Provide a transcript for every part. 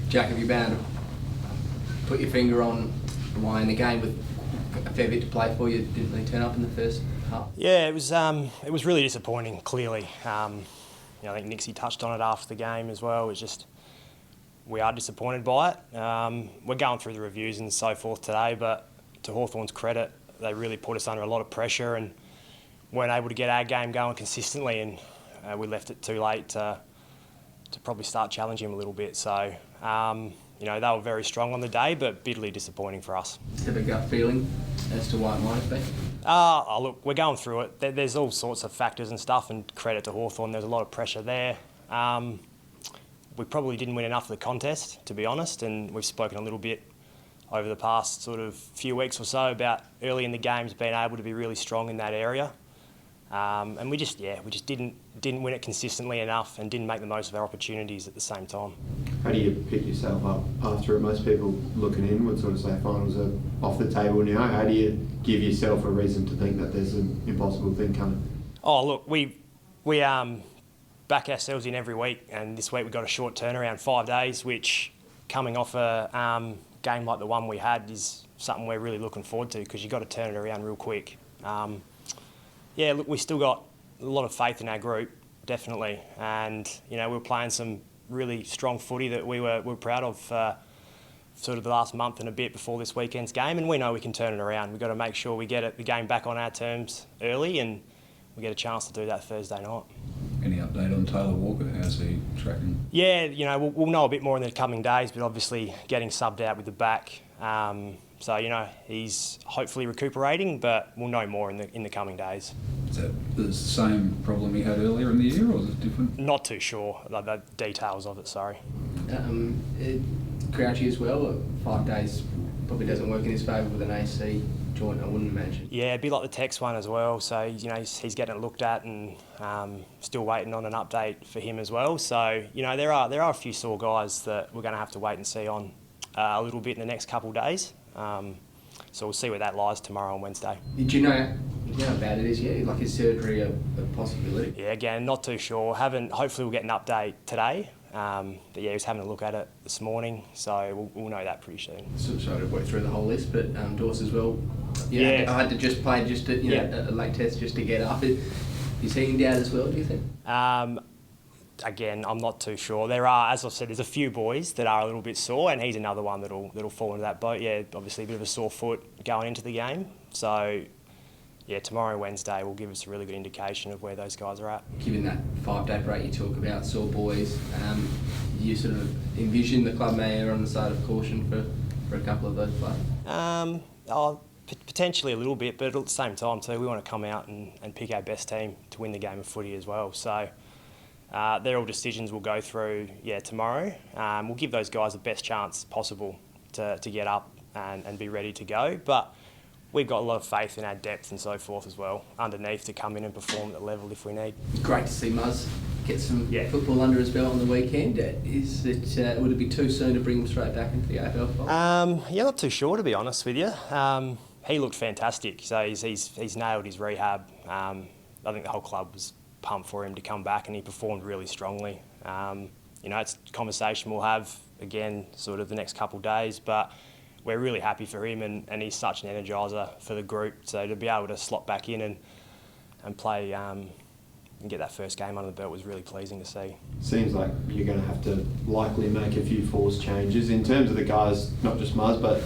Jack, have you been able to put your finger on why in the game with a fair bit to play for you didn't really turn up in the first half? Yeah, it was really disappointing. Clearly, I think Nixie touched on it after the game as well. It was just we are disappointed by it. We're going through the reviews and so forth today, but to Hawthorn's credit, they really put us under a lot of pressure and weren't able to get our game going consistently, and we left it too late to probably start challenging them a little bit. So, they were very strong on the day, but bitterly disappointing for us. Do you have a gut feeling as to why it might have been? Look, we're going through it. There's all sorts of factors and stuff, and credit to Hawthorn, there's a lot of pressure there. We probably didn't win enough of the contest, to be honest, and we've spoken a little bit over the past sort of few weeks or so about early in the games being able to be really strong in that area. And we just didn't win it consistently enough and didn't make the most of our opportunities at the same time. How do you pick yourself up after it? Most people looking in would sort of say finals are off the table now. How do you give yourself a reason to think that there's an impossible thing coming? Oh, look, we back ourselves in every week, and this week we got a short turnaround, 5 days, which coming off a game like the one we had is something we're really looking forward to because you've got to turn it around real quick. Look, we still got a lot of faith in our group, definitely, and we were playing some really strong footy that we were proud of sort of the last month and a bit before this weekend's game, and we know we can turn it around. We've got to make sure we get the game back on our terms early, and we get a chance to do that Thursday night. Any update on Taylor Walker? How's he tracking? Yeah, we'll know a bit more in the coming days, but obviously getting subbed out with the back. So he's hopefully recuperating, but we'll know more in the coming days. Is that the same problem he had earlier in the year, or is it different? Not too sure, the details of it, sorry. Crouchy as well, 5 days probably doesn't work in his favour with an AC joint, I wouldn't imagine. Yeah, a bit like the Tex one as well. So, he's getting it looked at and still waiting on an update for him as well. So, there are a few sore guys that we're going to have to wait and see on a little bit in the next couple of days. So we'll see where that lies tomorrow and Wednesday. Do you know how bad it is yet? Like, is surgery a possibility? Yeah, again, not too sure. Hopefully we'll get an update today. But yeah, he was having a look at it this morning, so we'll know that pretty soon. Sorry to work through the whole list, but Dorse as well. Yeah. I had to just play a late test just to get up. Is he in doubt as well, do you think? Again, I'm not too sure. There are, as I said, there's a few boys that are a little bit sore, and he's another one that'll fall into that boat. Yeah, obviously a bit of a sore foot going into the game. So, yeah, tomorrow, Wednesday, will give us a really good indication of where those guys are at. Given that 5-day break you talk about, sore boys, you sort of envision the club may err on the side of caution for a couple of those players? Potentially a little bit, but at the same time too, we want to come out and pick our best team to win the game of footy as well. So they're all decisions we'll go through tomorrow. We'll give those guys the best chance possible to get up and be ready to go. But we've got a lot of faith in our depth and so forth as well, underneath, to come in and perform at the level if we need. Great to see Muzz get some football under his belt on the weekend. Would it be too soon to bring him straight back into the AFL fold? Yeah, not too sure, to be honest with you. He looked fantastic, so he's nailed his rehab. I think the whole club was pumped for him to come back, and he performed really strongly. It's a conversation we'll have again sort of the next couple of days, but we're really happy for him, and he's such an energiser for the group. So to be able to slot back in and play and get that first game under the belt was really pleasing to see. Seems like you're going to have to likely make a few forced changes. In terms of the guys, not just Muzz, but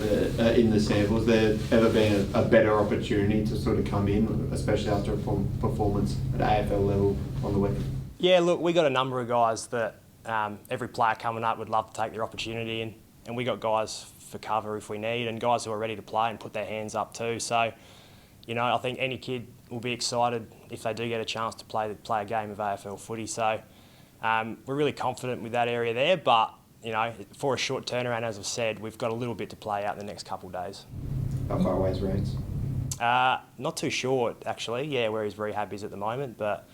in the samples, there ever been a better opportunity to sort of come in, especially after a performance at AFL level on the weekend? Yeah, look, we got a number of guys that every player coming up would love to take their opportunity, and we got guys for cover if we need, and guys who are ready to play and put their hands up too. So, I think any kid will be excited if they do get a chance to play a game of AFL footy. So we're really confident with that area there, but for a short turnaround, as I've said, we've got a little bit to play out in the next couple of days. How far away is Reigns? Not too sure actually. Yeah, where his rehab is at the moment, but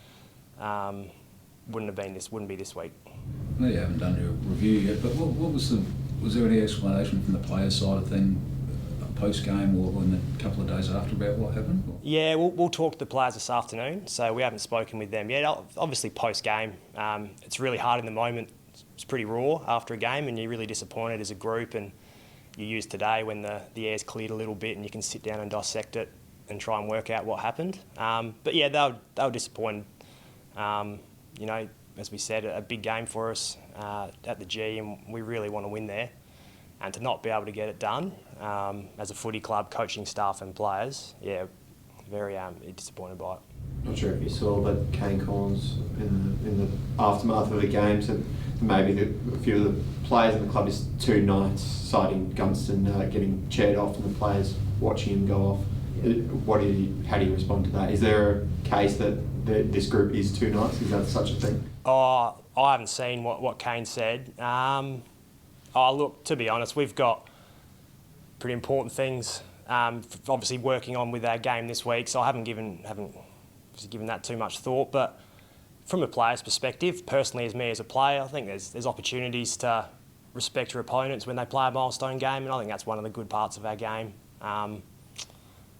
wouldn't be this week. I know you haven't done your review yet, but what was there any explanation from the player side of things post-game or in the couple of days after about what happened? Yeah, we'll talk to the players this afternoon, so we haven't spoken with them yet. Obviously post-game, it's really hard in the moment it's pretty raw after a game, and you're really disappointed as a group. And you use today when the air's cleared a little bit and you can sit down and dissect it and try and work out what happened. But yeah, they were disappointed. You know, as we said, a big game for us at the G, and we really want to win there. And to not be able to get it done as a footy club, coaching staff and players, yeah, very disappointed by it. Not sure if you saw, but Kane Corns in the aftermath of the game said maybe a few of the players in the club is too nice, citing Gunston getting chaired off and the players watching him go off. How do you respond to that? Is there a case that this group is too nice? Is that such a thing? Oh, I haven't seen what Kane said. Oh, look, to be honest, we've got pretty important things obviously working on with our game this week, so I haven't given that too much thought. But from a player's perspective, personally as me as a player, I think there's opportunities to respect your opponents when they play a milestone game, and I think that's one of the good parts of our game.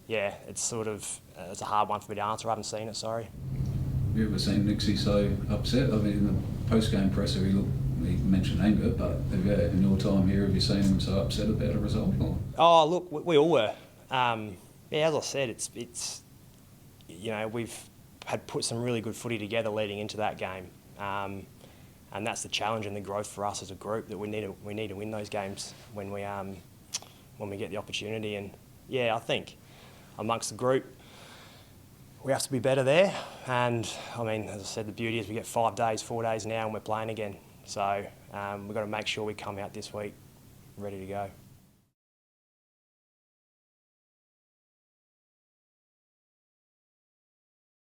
Yeah, it's it's a hard one for me to answer. I haven't seen it, sorry. Have you ever seen Nixie so upset? I mean, in the post-game presser, he mentioned anger, but in your time here, have you seen him so upset about a result? Or? Oh, look, we all were. Yeah, as I said, it's you know, we've had put some really good footy together leading into that game, and that's the challenge and the growth for us as a group, that we need to win those games when we get the opportunity. And yeah, I think amongst the group, we have to be better there. And I mean, as I said, the beauty is we get 4 days now, and we're playing again. So we've got to make sure we come out this week ready to go.